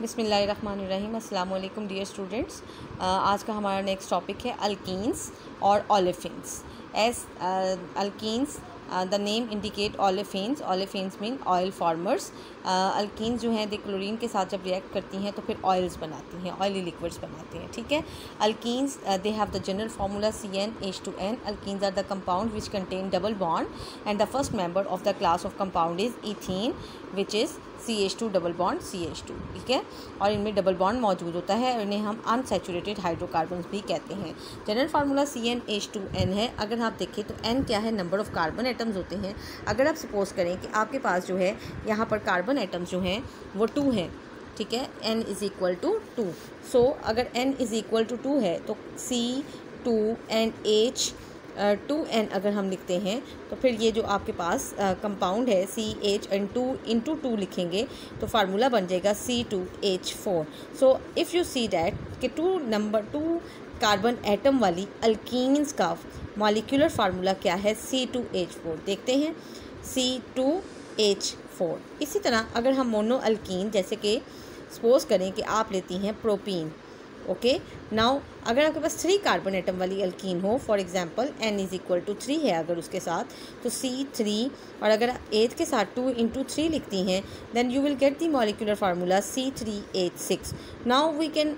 बिस्मिल्लाहिर्रहमानिर्रहीम। अस्सलाम वालेकुम डियर स्टूडेंट्स। आज का हमारा नेक्स्ट टॉपिक है अल्कीन्स और olefins. As alkenes the name indicate olefins. Olefins mean oil formers. Alkenes जो हैं दे क्लोरीन के साथ जब रिएक्ट करती हैं तो फिर ऑयल्स बनाती हैं, ऑयली लिक्विड्स बनाती हैं। ठीक है। Alkenes they have the general formula CnH2n। Alkenes are the compound which contain double bond and the first member of the class of compound is ethene which is CH2 double bond CH2। ठीक है। और इनमें double bond मौजूद होता है और इन्हें हम अनसैचुरेटेड हाइड्रोकार्बन्स भी कहते हैं। जनरल फार्मूला CnH2n है। अगर आप देखें तो n क्या है, नंबर ऑफ़ कार्बन एटम्स होते हैं। अगर आप सपोज़ करें कि आपके पास जो है यहाँ पर कार्बन एटम्स जो हैं वो 2 हैं। ठीक है। n is equal to 2। So अगर n इज़ इक्वल टू 2 है तो C2 एंड H 2n अगर हम लिखते हैं तो फिर ये जो आपके पास कंपाउंड है CH एंड 2 इंटू 2 लिखेंगे तो फार्मूला बन जाएगा C2H4। So if you see that कि 2 कार्बन एटम वाली अल्कीन्स का मॉलिक्यूलर फार्मूला क्या है, C2H4। देखते हैं C2H4। इसी तरह अगर हम मोनो अल्कीन जैसे कि सपोज़ करें कि आप लेती हैं प्रोपीन। ओके। नाउ अगर आपके पास 3 कार्बन एटम वाली अल्कीन हो, for example n is equal to 3 है अगर उसके साथ, तो C3 और अगर 8 के साथ 2 इंटू 3 लिखती हैं then you will get the molecular formula C3H6। Now we can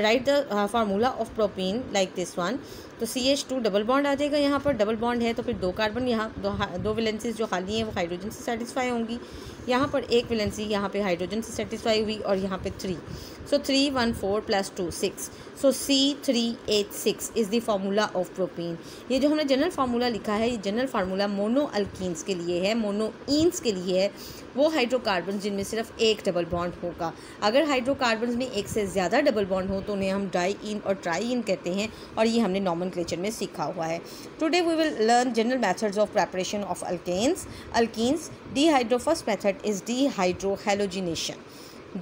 write the formula of propene like this one. तो CH2 डबल बॉन्ड आ जाएगा, यहाँ पर डबल बॉन्ड है तो फिर 2 कार्बन यहाँ दो वैलेंसीज जो खाली हैं वो हाइड्रोजन से सेटिस्फाई होंगी। यहाँ पर एक वैलेंसी यहाँ पे हाइड्रोजन से सेटिस्फाई हुई और यहाँ पे 3। सो 3 1 4 + 2 6। सो C3H6 is the formula of propene. ये जो हमने जनरल फार्मूला लिखा है ये जनरल फार्मूला मोनो अल्कीन्स के लिए है, मोनोइन्स के लिए है, वो हाइड्रोकार्बन जिनमें सिर्फ एक डबल बॉन्ड होगा। अगर हाइड्रोकार्बन में एक से ज़्यादा डबल बॉन्ड हो तो उन्हें हम डाई-इन और ट्राई-इन कहते हैं और ये हमने नॉमेनक्लेचर में सीखा हुआ है। Today we will learn general methods of preparation of alkenes. First method is dehydrohalogenation.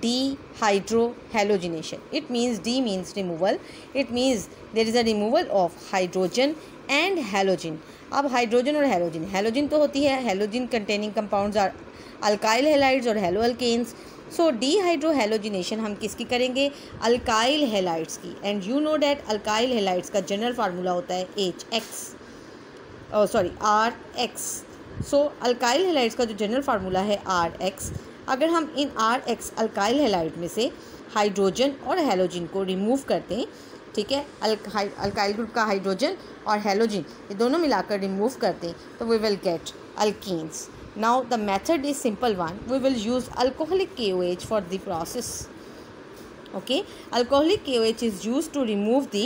Dehydrohalogenation. It means D means removal. It means there is a removal of hydrogen and halogen. अब hydrogen और halogen तो होती है, halogen containing compounds are alkyl halides और halo alkanes. So dehydrohalogenation हम किसकी करेंगे, alkyl halides की। And you know that alkyl halides का जनरल फार्मूला होता है RX। सो अल्काइल हैलाइड्स का जो जनरल फार्मूला है RX। अगर हम इन RX अल्काइल हैलाइड में से हाइड्रोजन और हैलोजन को रिमूव करते हैं, ठीक है, अल्काइल ग्रुप का हाइड्रोजन और हैलोजन ये दोनों मिलाकर रिमूव करते हैं तो we will get alkenes. Now the method is simple one. We will use alcoholic KOH for the process. Okay, alcoholic KOH is used to remove the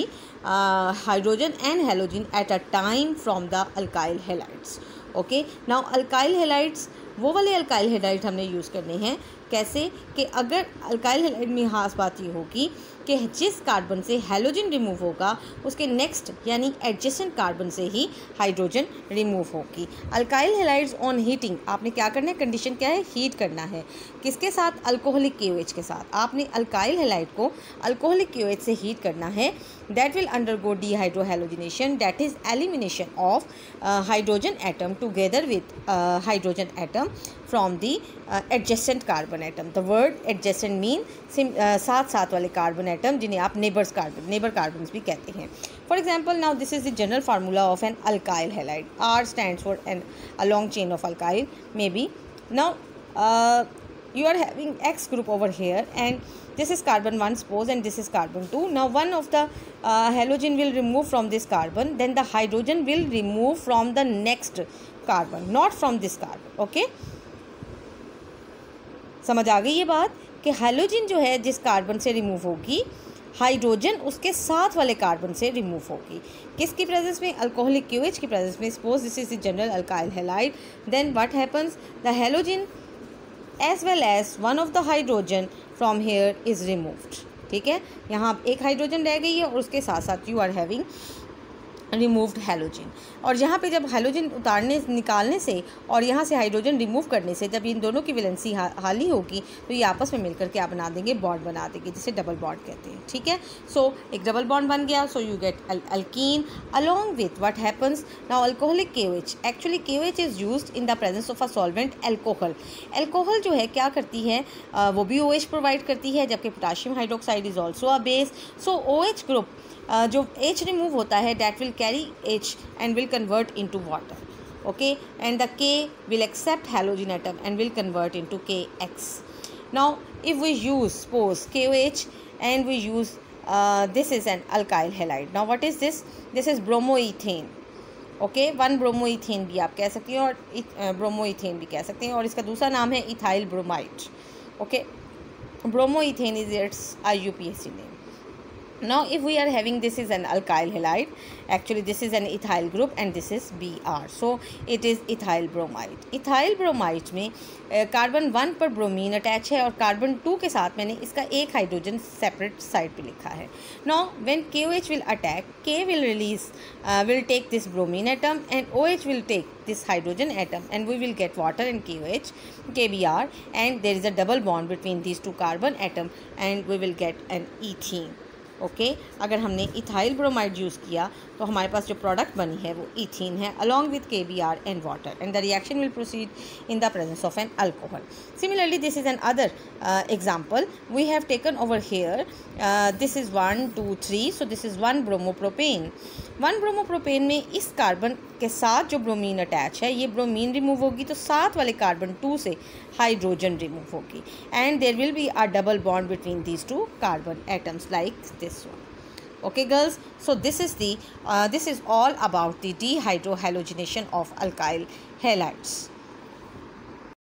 hydrogen and halogen at a time from the alkyl halides. Okay, now alkyl halides वो वाले alkyl halide हमने use करने हैं। कैसे कि अगर alkyl halide में खास बात ये होगी कि जिस कार्बन से हैलोजन रिमूव होगा उसके नेक्स्ट यानी एडजेसेंट कार्बन से ही हाइड्रोजन रिमूव होगी। अल्काइल हैलाइड्स ऑन हीटिंग आपने क्या करना है, कंडीशन क्या है, हीट करना है। किसके साथ, अल्कोहलिक KOH के साथ। आपने अल्काइल हैलाइड को अल्कोहलिक KOH से हीट करना है। That will undergo dehydrohalogenation, that is elimination of hydrogen atom together with hydrogen atom from the adjacent carbon atom. The word adjacent mean साथ वाले कार्बन एटम जिन्हें आप नेबर कार्बन्स भी कहते हैं। For example, now this is the general formula of an alkyl halide. R stands for a long chain of alkyl maybe. Now you are having X group over here and this is carbon 1 suppose and this is carbon 2. Now one of the halogen will remove from this carbon, then the hydrogen will remove from the next carbon, not from this carbon. Okay, समझ आ गई ये बात कि hydrogen जो है जिस carbon से remove होगी, हाइड्रोजन उसके साथ वाले कार्बन से रिमूव होगी। किसकी प्रेजेंस में, अल्कोहलिक KOH की प्रेजेंस में। Suppose this is the general alkyl halide, then what happens, the halogen as well as one of the hydrogen from here is removed. ठीक है, यहाँ एक हाइड्रोजन रह गई है और उसके साथ साथ you are having removed halogen. और यहाँ पे जब हैलोजन निकालने से और यहाँ से हाइड्रोजन रिमूव करने से जब इन दोनों की वैलेंसी हाली होगी तो ये आपस में मिलकर क्या बना देंगे, बॉन्ड बना देंगे, जिसे डबल बॉन्ड कहते हैं। ठीक है, सो एक डबल बॉन्ड बन गया, so you get alkyne along with what happens now alcoholic KOH। Actually KOH is used in the presence of a solvent alcohol. Alcohol जो है क्या करती है, वो भी OH प्रोवाइड करती है, जबकि potassium hydroxide is also a base. So OH group जो H रिमूव होता है that will carry H and will convert into water, okay, and the K will accept halogen atom and will convert into KX. Now if we use suppose KOH and we use this is an alkyl halide. Now what is this? This is bromoethane, okay, 1 bromoethane भी आप कह सकते हैं और bromoethane भी कह सकते हैं, और इसका दूसरा नाम है ethyl bromide. Okay, bromoethane is its IUPAC name. Now if we are having, this is an alkyl halide, actually this is an ethyl group and this is Br, so it is ethyl bromide. ethyl bromide में carbon 1 पर bromine attach है और carbon 2 के साथ मैंने इसका एक hydrogen separate side पे लिखा है. Now when KOH will attack, K will release will take this bromine atom and OH will take this hydrogen atom and we will get water and KOH, KBr, and there is a double bond between these two carbon atom and we will get an ethene. Okay, अगर हमने ethyl bromide use किया तो हमारे पास जो product बनी है वो ethene है along with KBr and water, and the reaction will proceed in the presence of an alcohol. Similarly this is another example we have taken over here. This is 1 2 3, so this is 1 bromopropane. 1 bromopropane में इस carbon के साथ जो bromine attach है, ये bromine remove होगी तो साथ वाले कार्बन 2 से हाइड्रोजन रिमूव होगी, and there will be a double bond between these two carbon atoms like this one. Okay girls, so this is all about the dehydrohalogenation of alkyl halides.